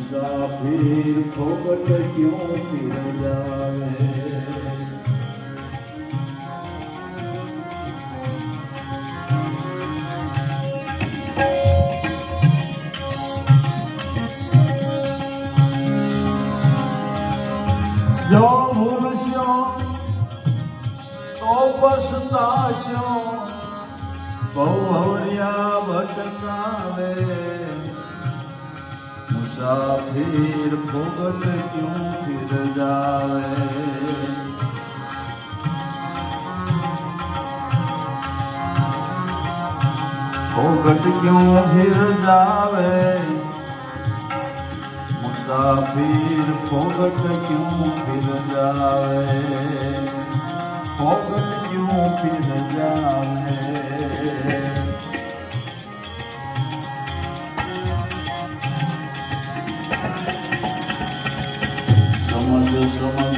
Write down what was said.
मुसाफिर फोकट क्यों फिर जावे। जो भूलशो तो पछताशो, बहुवरिया भटकावे। मुसाफिर फोगट क्यों फिर जावे। फोगट क्यों फिर जावे। मुसाफिर फोगट क्यों फिर जावे। फोगट क्यों फिर जावे। समझ समझ